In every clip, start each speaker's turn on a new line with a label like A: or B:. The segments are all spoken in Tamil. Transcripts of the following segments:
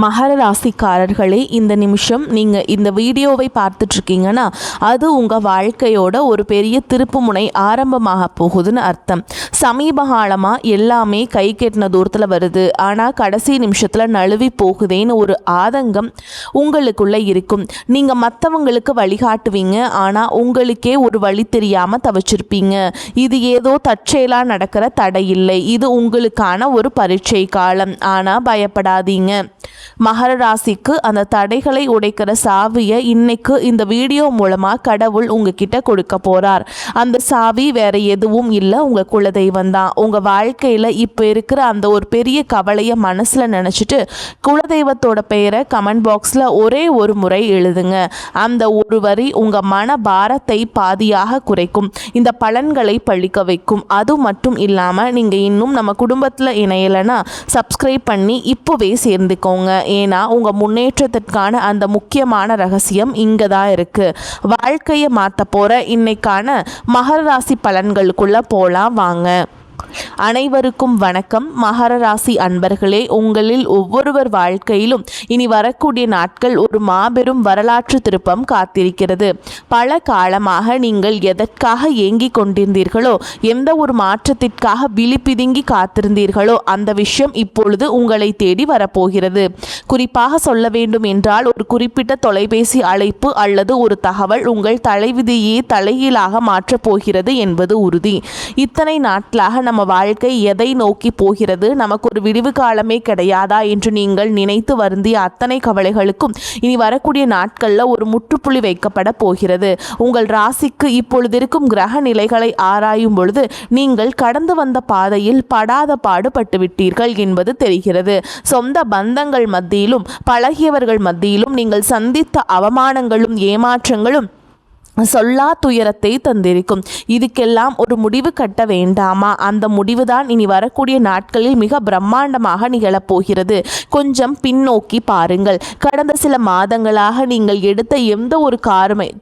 A: மகர ராசிக்காரர்களே, இந்த நிமிஷம் நீங்கள் இந்த வீடியோவை பார்த்துட்ருக்கீங்கன்னா அது உங்கள் வாழ்க்கையோட ஒரு பெரிய திருப்புமுனை ஆரம்பமாக போகுதுன்னு அர்த்தம். சமீப காலமாக எல்லாமே கை கெட்டின தூரத்தில் வருது, ஆனால் கடைசி நிமிஷத்தில் நழுவி போகுதேன்னு ஒரு ஆதங்கம் உங்களுக்குள்ளே இருக்கும். நீங்கள் மற்றவங்களுக்கு வழிகாட்டுவீங்க, ஆனால் உங்களுக்கே ஒரு வழி தெரியாமல் தவிச்சிருப்பீங்க. இது ஏதோ தற்செயலாக நடக்கிற தடை இல்லை, இது உங்களுக்கான ஒரு பரீட்சை காலம். ஆனால் பயப்படாதீங்க. மகர ராசிக்கு அந்த தடைகளை உடைக்கிற சாவியை இன்னைக்கு இந்த வீடியோ மூலமாக கடவுள் உங்ககிட்ட கொடுக்க போகிறார். அந்த சாவி வேற எதுவும் இல்லை, உங்கள் குலதெய்வம் தான். உங்கள் வாழ்க்கையில் இப்போ இருக்கிற அந்த ஒரு பெரிய கவலையை மனசில் நினச்சிட்டு குலதெய்வத்தோட பெயரை கமெண்ட் பாக்ஸில் ஒரே ஒரு முறை எழுதுங்க. அந்த ஒரு வரி உங்கள் மன பாரத்தை பாதியாக குறைக்கும், இந்த பலன்களை பழிக்க வைக்கும். அது மட்டும் இல்லாமல் நீங்கள் இன்னும் நம்ம குடும்பத்தில் இணையலைன்னா சப்ஸ்கிரைப் பண்ணி இப்போவே சேர்ந்துக்கோங்க. ஏன்னா உங்கள் முன்னேற்றத்திற்கான அந்த முக்கியமான ரகசியம் இங்கே தான் இருக்குது. வாழ்க்கையை மாற்ற போகிற இன்னைக்கான மகர ராசி பலன்களுக்குள்ளே போகலாம் வாங்க. அனைவருக்கும் வணக்கம். மகர ராசி அன்பர்களே, உங்களில் ஒவ்வொருவர் வாழ்க்கையிலும் இனி வரக்கூடிய நாட்கள் ஒரு மாபெரும் வரலாற்று திருப்பம் காத்திருக்கிறது. பல காலமாக நீங்கள் எதற்காக ஏங்கிக் கொண்டிருந்தீர்களோ, எந்த ஒரு மாற்றத்திற்காக விழிப்பிதுங்கி காத்திருந்தீர்களோ, அந்த விஷயம் இப்பொழுது உங்களை தேடி வரப்போகிறது. குறிப்பாக சொல்ல வேண்டும் என்றால், ஒரு குறிப்பிட்ட தொலைபேசி அழைப்பு அல்லது ஒரு தகவல் உங்கள் தலைவிதியை தலைகீழாக மாற்றப் போகிறது என்பது உறுதி. இத்தனை நாட்களாக நம்ம வாழ்க்கை எதை நோக்கி போகிறது, நமக்கு ஒரு விடிவு காலமே கிடையாதா என்று நீங்கள் நினைத்து வருந்திய அத்தனை கவலைகளுக்கும் இனி வரக்கூடிய நாட்களில் ஒரு முற்றுப்புள்ளி வைக்கப்பட போகிறது. உங்கள் ராசிக்கு இப்பொழுது இருக்கும் கிரக நிலைகளை ஆராயும் பொழுது நீங்கள் கடந்து வந்த பாதையில் படாத பாடுபட்டு விட்டீர்கள் என்பது தெரிகிறது. சொந்த பந்தங்கள் மத்தியிலும் பழகியவர்கள் மத்தியிலும் நீங்கள் சந்தித்த அவமானங்களும் ஏமாற்றங்களும் சொல்லா துயரத்தை தந்திருக்கும். இதுக்கெல்லாம் ஒரு முடிவு கட்ட வேண்டாமா? அந்த முடிவுதான் இனி வரக்கூடிய நாட்களில் மிக பிரம்மாண்டமாக நிகழப்போகிறது. கொஞ்சம் பின்னோக்கி பாருங்கள். கடந்த சில மாதங்களாக நீங்கள் எடுத்த எந்த ஒரு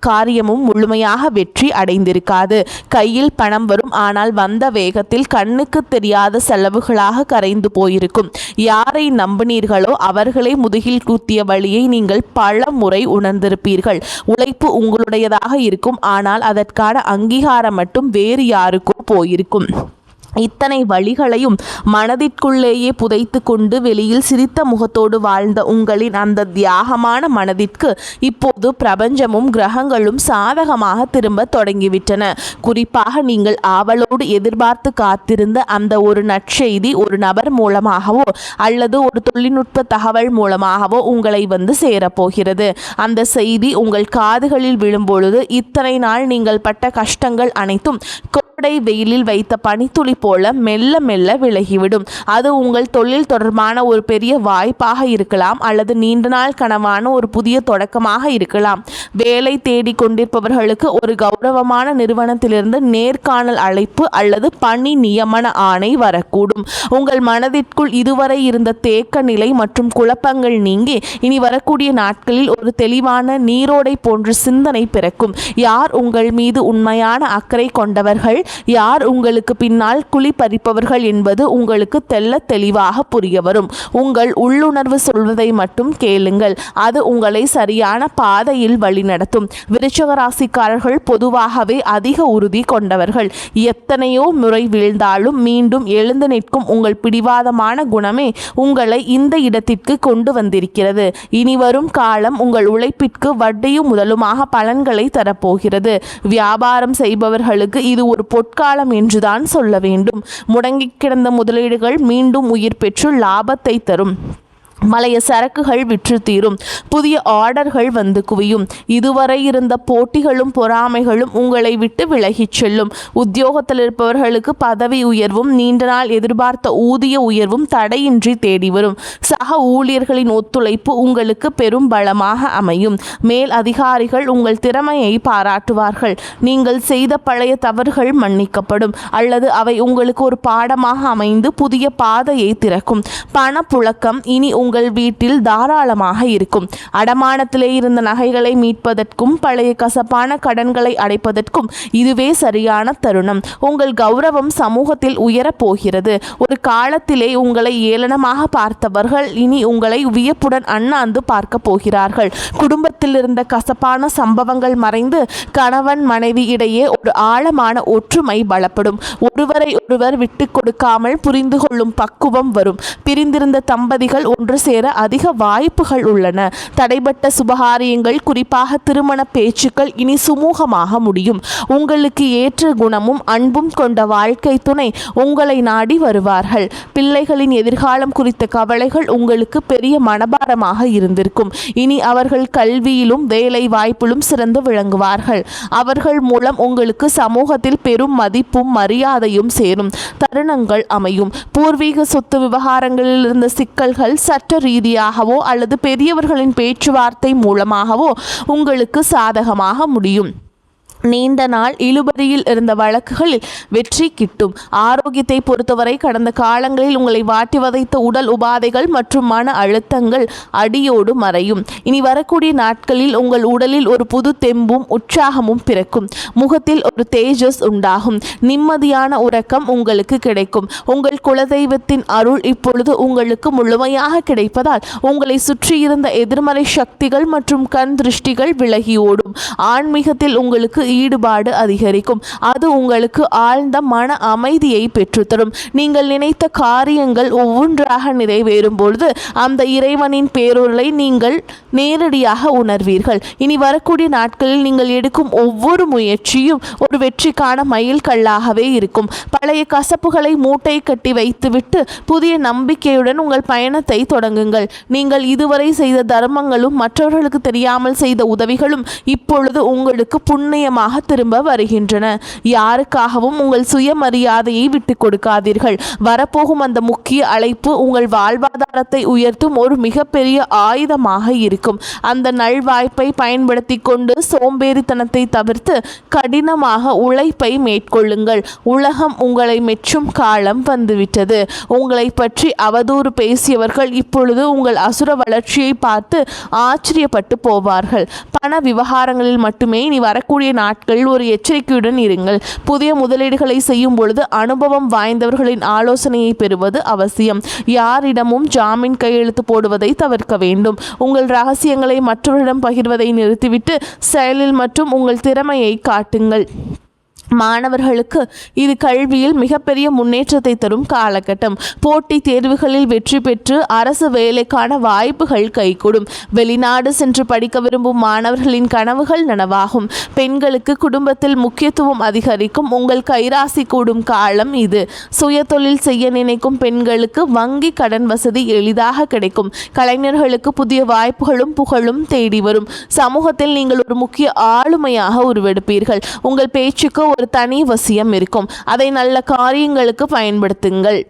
A: காரியமும் முழுமையாக வெற்றி அடைந்திருக்காது. கையில் பணம் வரும், ஆனால் வந்த வேகத்தில் கண்ணுக்கு தெரியாத செலவுகளாக கரைந்து போயிருக்கும். யாரை நம்பினீர்களோ அவர்களை முதுகில் குத்திய வழியை நீங்கள் பல முறை உணர்ந்திருப்பீர்கள். உழைப்பு உங்களுடையதாக இருக்கும், ஆனால் அதற்கான அங்கீகாரம் மட்டும் வேறு யாருக்கோ போயிருக்கும். இத்தனை வழிகளையும் மனதிற்குள்ளேயே புதைத்து கொண்டு வெளியில் சிரித்த முகத்தோடு வாழ்ந்த உங்களின் அந்த தியாகமான மனதிற்கு இப்போது பிரபஞ்சமும் கிரகங்களும் சாதகமாக திரும்ப தொடங்கிவிட்டன. குறிப்பாக நீங்கள் ஆவலோடு எதிர்பார்த்து காத்திருந்த அந்த ஒரு நற்செய்தி ஒரு நபர் மூலமாகவோ அல்லது ஒரு தொழில்நுட்ப தகவல் மூலமாகவோ உங்களை வந்து சேரப்போகிறது. அந்த செய்தி உங்கள் காதுகளில் விழும்பொழுது இத்தனை நாள் நீங்கள் பட்ட கஷ்டங்கள் அனைத்தும் கோடை வெயிலில் வைத்த பனித்துளி போல மெல்ல மெல்ல விலகிவிடும். அது உங்கள் தொழில் தொடர்பான ஒரு பெரிய வாய்ப்பாக இருக்கலாம், அல்லது நீண்ட நாள் கனவான ஒரு புதிய தொடக்கமாக இருக்கலாம். வேலை தேடி கொண்டிருப்பவர்களுக்கு ஒரு கௌரவமான நிறுவனத்திலிருந்து நேர்காணல் அழைப்பு அல்லது பணி நியமன ஆணை வரக்கூடும். உங்கள் மனதிற்குள் இதுவரை இருந்த தேக்க நிலை மற்றும் குழப்பங்கள் நீங்கி இனி வரக்கூடிய நாட்களில் ஒரு தெளிவான நீரோடை போன்ற சிந்தனை பிறக்கும். யார் உங்கள் மீது உண்மையான அக்கறை கொண்டவர்கள், யார் உங்களுக்கு பின்னால் குழி பறிப்பவர்கள் என்பது உங்களுக்கு தெல்ல தெளிவாக புரிய வரும். உங்கள் உள்ளுணர்வு சொல்வதை மட்டும் கேளுங்கள், அது உங்களை சரியான பாதையில் வழிநடத்தும். விருச்சிக ராசிக்காரர்கள் பொதுவாகவே அதிக உறுதி கொண்டவர்கள். எத்தனையோ முறை வீழ்ந்தாலும் மீண்டும் எழுந்து நிற்கும் உங்கள் பிடிவாதமான குணமே உங்களை இந்த இடத்திற்கு கொண்டு வந்திருக்கிறது. இனி வரும் காலம் உங்கள் உழைப்பிற்கு வட்டியும் முதலுமாக பலன்களை தரப்போகிறது. வியாபாரம் செய்பவர்களுக்கு இது ஒரு பொற்காலம் என்றுதான் சொல்ல வேண்டும். முடங்கி கிடந்த முதலீடுகள் மீண்டும் உயிர் பெற்று லாபத்தை தரும். மலைய சரக்குகள் விற்று தீரும். புதிய ஆர்டர்கள் வந்து குவியும். இதுவரை இருந்த போட்டிகளும் பொறாமைகளும் உங்களை விட்டு விலகிச் செல்லும். உத்தியோகத்தில் இருப்பவர்களுக்கு பதவி உயர்வும் நீண்ட நாள் எதிர்பார்த்த ஊதிய உயர்வும் தடையின்றி தேடி வரும். சக ஊழியர்களின் ஒத்துழைப்பு உங்களுக்கு பெரும் பலமாக அமையும். மேல் அதிகாரிகள் உங்கள் திறமையை பாராட்டுவார்கள். நீங்கள் செய்த பழைய தவறுகள் மன்னிக்கப்படும், அல்லது அவை உங்களுக்கு ஒரு பாடமாக அமைந்து புதிய பாதையை திறக்கும். பணப்புழக்கம் இனி உங்கள் வீட்டில் தாராளமாக இருக்கும். அடமானத்திலே இருந்த நகைகளை மீட்பதற்கும் பழைய கசப்பான கடன்களை அடைப்பதற்கும் இதுவே சரியான தருணம். உங்கள் கௌரவம் சமூகத்தில் உயரப் போகிறது. ஒரு காலத்திலே உங்களை ஏளனமாக பார்த்தவர்கள் இனி உங்களை வியப்புடன் அண்ணாந்து பார்க்க போகிறார்கள். குடும்பத்தில் இருந்த கசப்பான சம்பவங்கள் மறைந்து கணவன் மனைவி இடையே ஒரு ஆழமான ஒற்றுமை பலப்படும். ஒருவரை ஒருவர் விட்டு கொடுக்காமல் புரிந்து கொள்ளும் பக்குவம் வரும். பிரிந்திருந்த தம்பதிகள் ஒன்று சேர அதிக வாய்ப்புகள் உள்ளன. தடைபட்ட சுபகாரியங்கள், குறிப்பாக திருமண பேச்சுக்கள் இனி சுமூகமாக முடியும். உங்களுக்கு ஏற்ற குணமும் அன்பும் கொண்ட வாழ்க்கை துணை உங்களை நாடி வருவார்கள். பிள்ளைகளின் எதிர்காலம் குறித்த கவலைகள் உங்களுக்கு பெரிய மனபாரமாக இருந்திருக்கும். இனி அவர்கள் கல்வியிலும் வேலை வாய்ப்பிலும் சிறந்து விளங்குவார்கள். அவர்கள் மூலம் உங்களுக்கு சமூகத்தில் பெரும் மதிப்பும் மரியாதையும் சேரும் தருணங்கள் அமையும். பூர்வீக சொத்து விவகாரங்களில் இருந்த சிக்கல்கள் சட்ட ரீதியாகவோ அல்லது பெரியவர்களின் பேச்சுவார்த்தை மூலமாகவோ உங்களுக்கு சாதகமாக முடியும். நீண்ட நாள் இழுபறியில் இருந்த வழக்குகளில் வெற்றி கிட்டும். ஆரோக்கியத்தை பொறுத்தவரை கடந்த காலங்களில் உங்களை வாட்டி வதைத்த உடல் உபாதைகள் மற்றும் மன அழுத்தங்கள் அடியோடு மறையும். இனி வரக்கூடிய நாட்களில் உங்கள் உடலில் ஒரு புது தெம்பும் உற்சாகமும் பிறக்கும். முகத்தில் ஒரு தேஜஸ் உண்டாகும். நிம்மதியான உறக்கம் உங்களுக்கு கிடைக்கும். உங்கள் குலதெய்வத்தின் அருள் இப்பொழுது உங்களுக்கு முழுமையாக கிடைப்பதால் உங்களை சுற்றியிருந்த எதிர்மறை சக்திகள் மற்றும் கண் திருஷ்டிகள் விலகி ஓடும். ஆன்மீகத்தில் உங்களுக்கு ஈடுபாடு அதிகரிக்கும். அது உங்களுக்கு ஆழ்ந்த மன அமைதியை பெற்றுத்தரும். நீங்கள் நினைத்த காரியங்கள் ஒவ்வொன்றாக நிறைவேறும் பொழுது அந்த இறைவனின் பேரொருளை நீங்கள் நேரடியாக உணர்வீர்கள். இனி வரக்கூடிய நாட்களில் நீங்கள் எடுக்கும் ஒவ்வொரு முயற்சியும் ஒரு வெற்றிக்கான மைல் கல்லாகவே இருக்கும். பழைய கசப்புகளை மூட்டை கட்டி வைத்துவிட்டு புதிய நம்பிக்கையுடன் உங்கள் பயணத்தை தொடங்குங்கள். நீங்கள் இதுவரை செய்த தர்மங்களும் மற்றவர்களுக்கு தெரியாமல் செய்த உதவிகளும் இப்பொழுது உங்களுக்கு புண்ணியமாக திரும்ப வருகின்றன. யாருக்காகவும் உங்கள் சுயமரியாதையை விட்டு கொடுக்காதீர்கள். வரப்போகும் அந்த முக்கிய அழைப்பு உங்கள் வாழ்வாதாரத்தை உயர்த்தும் ஒரு மிகப்பெரிய ஆயுதமாக இருக்கும். அந்த நல்வாய்ப்பை பயன்படுத்தி கொண்டு சோம்பேறித்தனத்தை தவிர்த்து கடினமாக உழைப்பை மேற்கொள்ளுங்கள். உலகம் உங்களை மெச்சும் காலம் வந்துவிட்டது. உங்களை பற்றி அவதூறு பேசியவர்கள் இப்பொழுது உங்கள் அசுர வளர்ச்சியை பார்த்து ஆச்சரியப்பட்டு போவார்கள். பண விவகாரங்களில் மட்டுமே இனி வரக்கூடிய நாட்களில் ஒரு எச்சரிக்கையுடன் இருங்கள். புதிய முதலீடுகளை செய்யும் பொழுது அனுபவம் வாய்ந்தவர்களின் ஆலோசனையை பெறுவது அவசியம். யாரிடமும் ஜாமீன் கையெழுத்து போடுவதை தவிர்க்க வேண்டும். உங்கள் ரகசியங்களை மற்றவரிடம் பகிர்வதை நிறுத்திவிட்டு செயலில் மற்றும் உங்கள் திறமையை காட்டுங்கள். மாணவர்களுக்கு இது கல்வியில் மிகப்பெரிய முன்னேற்றத்தை தரும் காலகட்டம். போட்டி தேர்வுகளில் வெற்றி பெற்று அரசு வேலைக்கான வாய்ப்புகள் கைகூடும். வெளிநாடு சென்று படிக்க விரும்பும் மாணவர்களின் கனவுகள் நனவாகும். பெண்களுக்கு குடும்பத்தில் முக்கியத்துவம் அதிகரிக்கும். உங்கள் கைராசி கூடும் காலம் இது. சுய தொழில் செய்ய நினைக்கும் பெண்களுக்கு வங்கி கடன் வசதி எளிதாக கிடைக்கும். கலைஞர்களுக்கு புதிய வாய்ப்புகளும் புகழும் தேடி வரும். சமூகத்தில் நீங்கள் ஒரு முக்கிய ஆளுமையாக உருவெடுப்பீர்கள். உங்கள் பேச்சுக்கு ஒரு தனி வசியம் இருக்கும். அதை நல்ல காரியங்களுக்கு பயன்படுத்துங்கள்.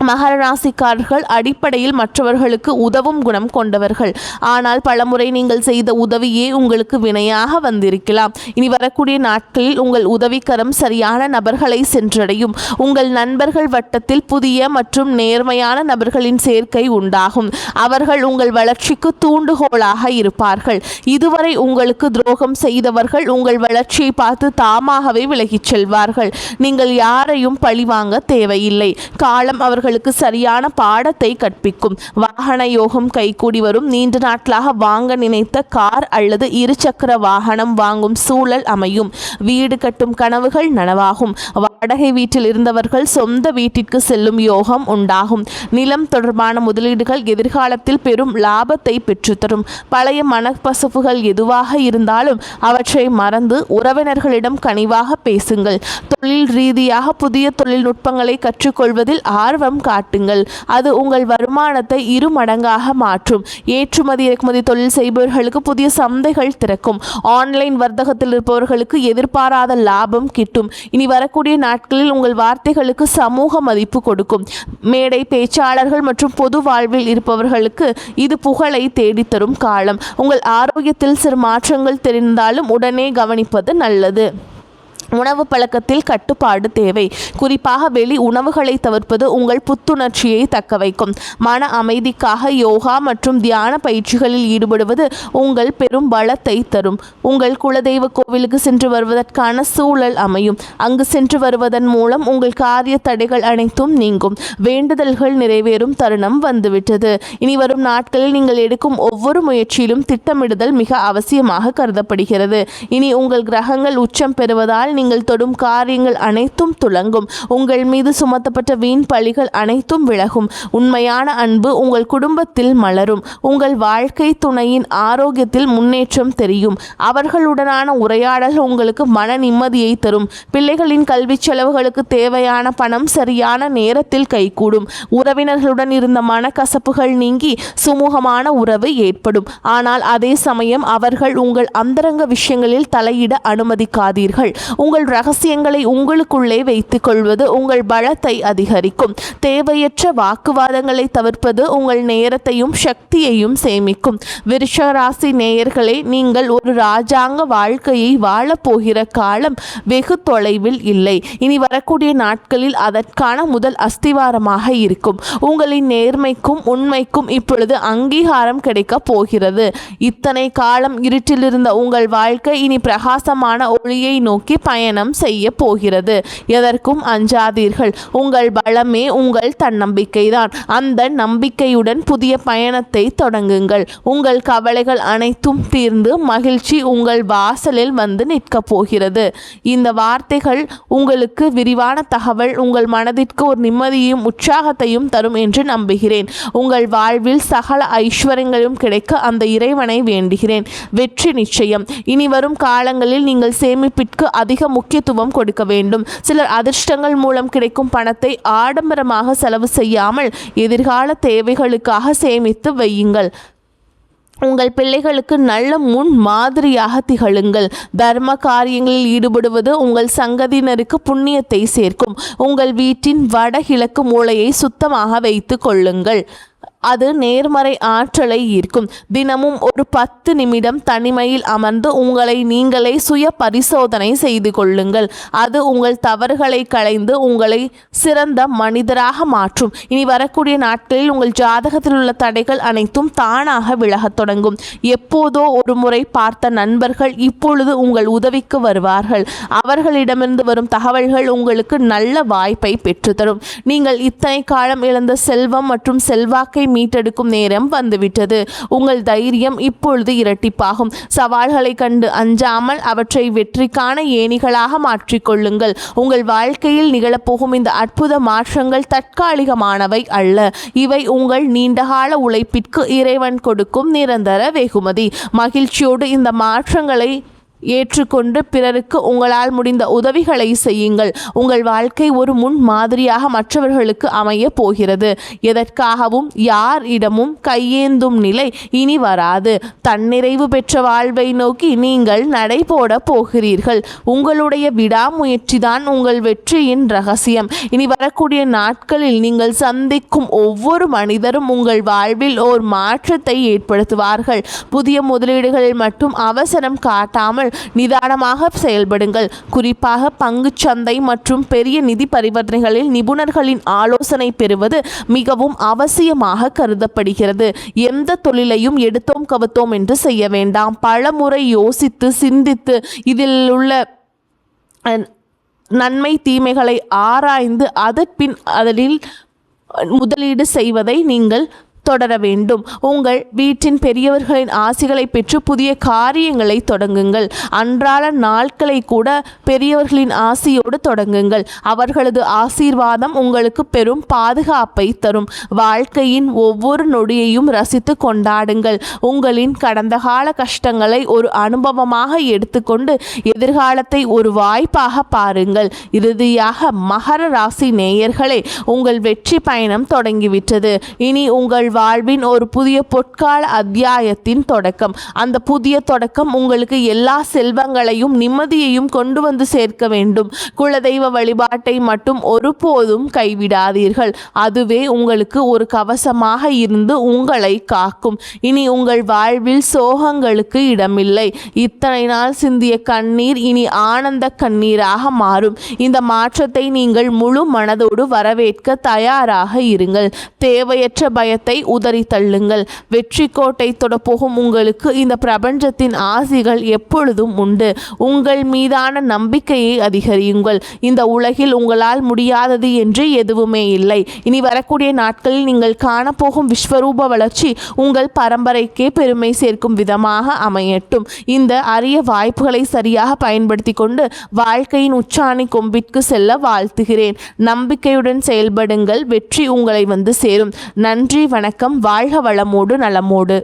A: மகர ராசிக்காரர்கள் அடிப்படையில் மற்றவர்களுக்கு உதவும் குணம் கொண்டவர்கள். ஆனால் பலமுறை நீங்கள் செய்த உதவியே உங்களுக்கு வினையாக வந்திருக்கலாம். இனி வரக்கூடிய நாட்களில் உங்கள் உதவிக்கரம் சரியான நபர்களை சென்றடையும். உங்கள் நண்பர்கள் வட்டத்தில் புதிய மற்றும் நேர்மையான நபர்களின் சேர்க்கை உண்டாகும். அவர்கள் உங்கள் வளர்ச்சிக்கு தூண்டுகோலாக இருப்பார்கள். இதுவரை உங்களுக்கு துரோகம் செய்தவர்கள் உங்கள் வளர்ச்சியை பார்த்து தாமாகவே விலகிச் செல்வார்கள். நீங்கள் யாரையும் பழிவாங்க தேவையில்லை. காலம் அவர்கள் சரியான பாடத்தை கற்பிக்கும். வாகன யோகம் கைகூடி வரும். நீண்ட நாட்களாக வாங்க நினைத்த கார் அல்லது இருசக்கர வாகனம் வாங்கும் சூழல் அமையும். வீடு கட்டும் கனவுகள் நனவாகும். வாடகை வீட்டில் இருந்தவர்கள் சொந்த வீட்டிற்கு செல்லும் யோகம் உண்டாகும். நிலம் தொடர்பான முதலீடுகள் எதிர்காலத்தில் பெரும் லாபத்தை பெற்றுத்தரும். பழைய மனப்பசப்புகள் எதுவாக இருந்தாலும் அவற்றை மறந்து உறவினர்களிடம் கனிவாக பேசுங்கள். தொழில் ரீதியாக புதிய தொழில்நுட்பங்களை கற்றுக்கொள்வதில் ஆர்வம் காட்டுங்கள். அது உங்கள் வருமானத்தை 2 மடங்காக மாற்றும். ஏற்றுமதி இறக்குமதி தொழில் செய்பவர்களுக்கு புதிய சந்தைகள் திறக்கும். ஆன்லைன் வர்த்தகத்தில் இருப்பவர்களுக்கு எதிர்பாராத லாபம் கிட்டும். இனி வரக்கூடிய நாட்களில் உங்கள் வார்த்தைகளுக்கு சமூக மதிப்பு கொடுக்கும். மேடை பேச்சாளர்கள் மற்றும் பொது வாழ்வில் இருப்பவர்களுக்கு இது புகழை தேடித்தரும் காலம். உங்கள் ஆரோக்கியத்தில் சிறு மாற்றங்கள் தெரிந்தாலும் உடனே கவனிப்பது நல்லது. உணவு பழக்கத்தில் கட்டுப்பாடு தேவை. குறிப்பாக வெளி உணவுகளை தவிர்ப்பது உங்கள் புத்துணர்ச்சியை தக்க வைக்கும். மன அமைதிக்காக யோகா மற்றும் தியான பயிற்சிகளில் ஈடுபடுவது உங்கள் பெரும் பலத்தை தரும். உங்கள் குலதெய்வ கோவிலுக்கு சென்று வருவதற்கான சூழல் அமையும். அங்கு சென்று வருவதன் மூலம் உங்கள் காரிய தடைகள் அனைத்தும் நீங்கும். வேண்டுதல்கள் நிறைவேறும் தருணம் வந்துவிட்டது. இனி வரும் நாட்களில் நீங்கள் எடுக்கும் ஒவ்வொரு முயற்சியிலும் திட்டமிடுதல் மிக அவசியமாக கருதப்படுகிறது. இனி உங்கள் கிரகங்கள் உச்சம் பெறுவதால் நீங்கள் தொடும் காரியங்கள் அனைத்தும் துலங்கும். உங்கள் மீது சுமத்தப்பட்ட வீண் பழிகள் அனைத்தும் விலகும். உண்மையான அன்பு உங்கள் குடும்பத்தில் மலரும். உங்கள் வாழ்க்கை துணையின் ஆரோக்கியத்தில் முன்னேற்றம் தெரியும். அவர்களுடனான உரையாடல் உங்களுக்கு மன நிம்மதியை தரும். பிள்ளைகளின் கல்வி செலவுகளுக்கு தேவையான பணம் சரியான நேரத்தில் கைகூடும். உறவினர்களுடன் இருந்த மனக்கசப்புகள் நீங்கி சுமூகமான உறவு ஏற்படும். ஆனால் அதே சமயம் அவர்கள் உங்கள் அந்தரங்க விஷயங்களில் தலையிட அனுமதிக்காதீர்கள். உங்கள் ரகசியங்களை உங்களுக்குள்ளே வைத்துக் கொள்வது உங்கள் பலத்தை அதிகரிக்கும். தேவையற்ற வாக்குவாதங்களை தவிர்ப்பது உங்கள் நேரத்தையும் சக்தியையும் சேமிக்கும். விருச்சிக ராசி நேயர்களே, நீங்கள் ஒரு ராஜாங்க வாழ்க்கையை வாழப்போகிற காலம் வெகு தொலைவில் இல்லை. இனி வரக்கூடிய நாட்களில் அதற்கான முதல் அஸ்திவாரமாக இருக்கும். உங்களின் நேர்மைக்கும் உண்மைக்கும் இப்பொழுது அங்கீகாரம் கிடைக்கப் போகிறது. இத்தனை காலம் இருட்டில் இருந்த உங்கள் வாழ்க்கை இனி பிரகாசமான ஒளியை நோக்கி பயணம் செய்ய போகிறது. எதற்கும் அஞ்சாதீர்கள். உங்கள் பலமே உங்கள் தன்னம்பிக்கைதான். அந்த நம்பிக்கையுடன் புதிய பயணத்தை தொடங்குங்கள். உங்கள் கவலைகள் அனைத்தும் தீர்ந்து மகிழ்ச்சி உங்கள் வாசலில் வந்து நிற்கப் போகிறது. இந்த வார்த்தைகள் உங்களுக்கு விரிவான தகவல் உங்கள் மனதிற்கு ஒரு நிம்மதியையும் உற்சாகத்தையும் தரும் என்று நம்புகிறேன். உங்கள் வாழ்வில் சகல ஐஸ்வர்யங்களும் கிடைக்க அந்த இறைவனை வேண்டுகிறேன். வெற்றி நிச்சயம். இனி வரும் காலங்களில் நீங்கள் சேமிப்பிற்கு அதிக முக்கியத்துவம் கொடுக்க வேண்டும். சிலர் அதிர்ஷ்டங்கள் மூலம் கிடைக்கும் பணத்தை ஆடம்பரமாக செலவு செய்யாமல் எதிர்கால தேவைகளுக்காக சேமித்து வையுங்கள். உங்கள் பிள்ளைகளுக்கு நல்ல முன் மாதிரியாக திகழுங்கள். தர்ம காரியங்களில் ஈடுபடுவது உங்கள் சங்கதியினருக்கு புண்ணியத்தை சேர்க்கும். உங்கள் வீட்டின் வடகிழக்கு மூலையை சுத்தமாக வைத்து கொள்ளுங்கள். அது நேர்மறை ஆற்றலை ஈர்க்கும். தினமும் ஒரு 10 நிமிடம் தனிமையில் அமர்ந்து உங்களை நீங்களே சுய பரிசோதனை செய்து கொள்ளுங்கள். அது உங்கள் தவறுகளை களைந்து உங்களை சிறந்த மனிதராக மாற்றும். இனி வரக்கூடிய நாட்களில் உங்கள் ஜாதகத்தில் உள்ள தடைகள் அனைத்தும் தானாக விலகத் தொடங்கும். எப்போதோ ஒரு முறை பார்த்த நண்பர்கள் இப்பொழுது உங்கள் உதவிக்கு வருவார்கள். அவர்களிடமிருந்து வரும் தகவல்கள் உங்களுக்கு நல்ல வாய்ப்பை பெற்றுத்தரும். நீங்கள் இத்தனை காலம் இழந்த செல்வம் மற்றும் செல்வாக்கை மீட்டெடுக்கும் நேரம் வந்துவிட்டது. உங்கள் தைரியம் இப்பொழுது இரட்டிப்பாகும். சவால்களை கண்டு அஞ்சாமல் அவற்றை வெற்றிக்கான ஏணிகளாக மாற்றிக்கொள்ளுங்கள். உங்கள் வாழ்க்கையில் நிகழப்போகும் இந்த அற்புத மாற்றங்கள் தற்காலிகமானவை அல்ல. இவை உங்கள் நீண்டகால உழைப்பிற்கு இறைவன் கொடுக்கும் நிரந்தர வெகுமதி. மகிழ்ச்சியோடு இந்த மாற்றங்களை ஏற்றுக்கொண்டு பிறருக்கு உங்களால் முடிந்த உதவிகளை செய்யுங்கள். உங்கள் வாழ்க்கை ஒரு முன் மாதிரியாக மற்றவர்களுக்கு அமைய போகிறது. எதற்காகவும் யாரிடமும் கையேந்தும் நிலை இனி வராது. தன்னிறைவு பெற்ற வாழ்வை நோக்கி நீங்கள் நடைபோட போகிறீர்கள். உங்களுடைய விடாமுயற்சிதான் உங்கள் வெற்றியின் ரகசியம். இனி வரக்கூடிய நாட்களில் நீங்கள் சந்திக்கும் ஒவ்வொரு மனிதரும் உங்கள் வாழ்வில் ஓர் மாற்றத்தை ஏற்படுத்துவார்கள். புதிய முதலீடுகளில் மட்டும் அவசரம் காட்டாமல் நிதானமாக செயல்படுங்கள். குறிப்பாக பங்குச் சந்தை மற்றும் பெரிய நிதி பரிவர்த்தனைகளில் நிபுணர்களின் ஆலோசனை பெறுவது மிகவும் அவசியமாக கருதப்படுகிறது. எந்த தொழிலையும் எடுத்தோம் கவுத்தோம் என்று செய்ய வேண்டாம். பலமுறை யோசித்து சிந்தித்து இதில் உள்ள நன்மை தீமைகளை ஆராய்ந்து அதன்பின் அதில் முதலீடு செய்வதை நீங்கள் தொடர வேண்டும். உங்கள் வீட்டின் பெரியவர்களின் ஆசிகளை பெற்று புதிய காரியங்களை தொடங்குங்கள். அன்றாட நாட்களை கூட பெரியவர்களின் ஆசியோடு தொடங்குங்கள். அவர்களது ஆசீர்வாதம் உங்களுக்கு பெரும் பாதுகாப்பை தரும். வாழ்க்கையின் ஒவ்வொரு நொடியையும் ரசித்து கொண்டாடுங்கள். உங்களின் கடந்த கால கஷ்டங்களை ஒரு அனுபவமாக எடுத்துக்கொண்டு எதிர்காலத்தை ஒரு வாய்ப்பாக பாருங்கள். இறுதியாக மகர ராசி நேயர்களே, உங்கள் வெற்றி பயணம் தொடங்கிவிட்டது. இனி உங்கள் வாழ்வின் ஒரு புதிய பொற்கால அத்தியாயத்தின் தொடக்கம். அந்த புதிய தொடக்கம் உங்களுக்கு எல்லா செல்வங்களையும் நிம்மதியையும் கொண்டு வந்து சேர்க்க வேண்டும். குலதெய்வ வழிபாட்டை மட்டும் ஒருபோதும் கைவிடாதீர்கள். அதுவே உங்களுக்கு ஒரு கவசமாக இருந்து உங்களை காக்கும். இனி உங்கள் வாழ்வில் சோகங்களுக்கு இடமில்லை. இத்தனை நாள் சிந்திய கண்ணீர் இனி ஆனந்த கண்ணீராக மாறும். இந்த மாற்றத்தை நீங்கள் முழு மனதோடு வரவேற்க தயாராக இருங்கள். தேவையற்ற பயத்தை உதறி தள்ளுங்கள். வெற்றி கோட்டை தொடப்போகும் உங்களுக்கு இந்த பிரபஞ்சத்தின் ஆசிகள் எப்பொழுதும் உண்டு. உங்கள் மீதான நம்பிக்கையை அதிகரியுங்கள். இந்த உலகில் உங்களால் முடியாதது என்று எதுவுமே இல்லை. இனி வரக்கூடிய நாட்களில் நீங்கள் காணப்போகும் விஸ்வரூப வளர்ச்சி உங்கள் பரம்பரைக்கே பெருமை சேர்க்கும் விதமாக அமையட்டும். இந்த அரிய வாய்ப்புகளை சரியாக பயன்படுத்தி கொண்டு வாழ்க்கையின் உச்சாணி கொம்பிற்கு செல்ல வாழ்த்துகிறேன். நம்பிக்கையுடன் செயல்படுங்கள். வெற்றி உங்களை வந்து சேரும். நன்றி, வணக்கம். வாழ்க வளமோடு நலமோடு.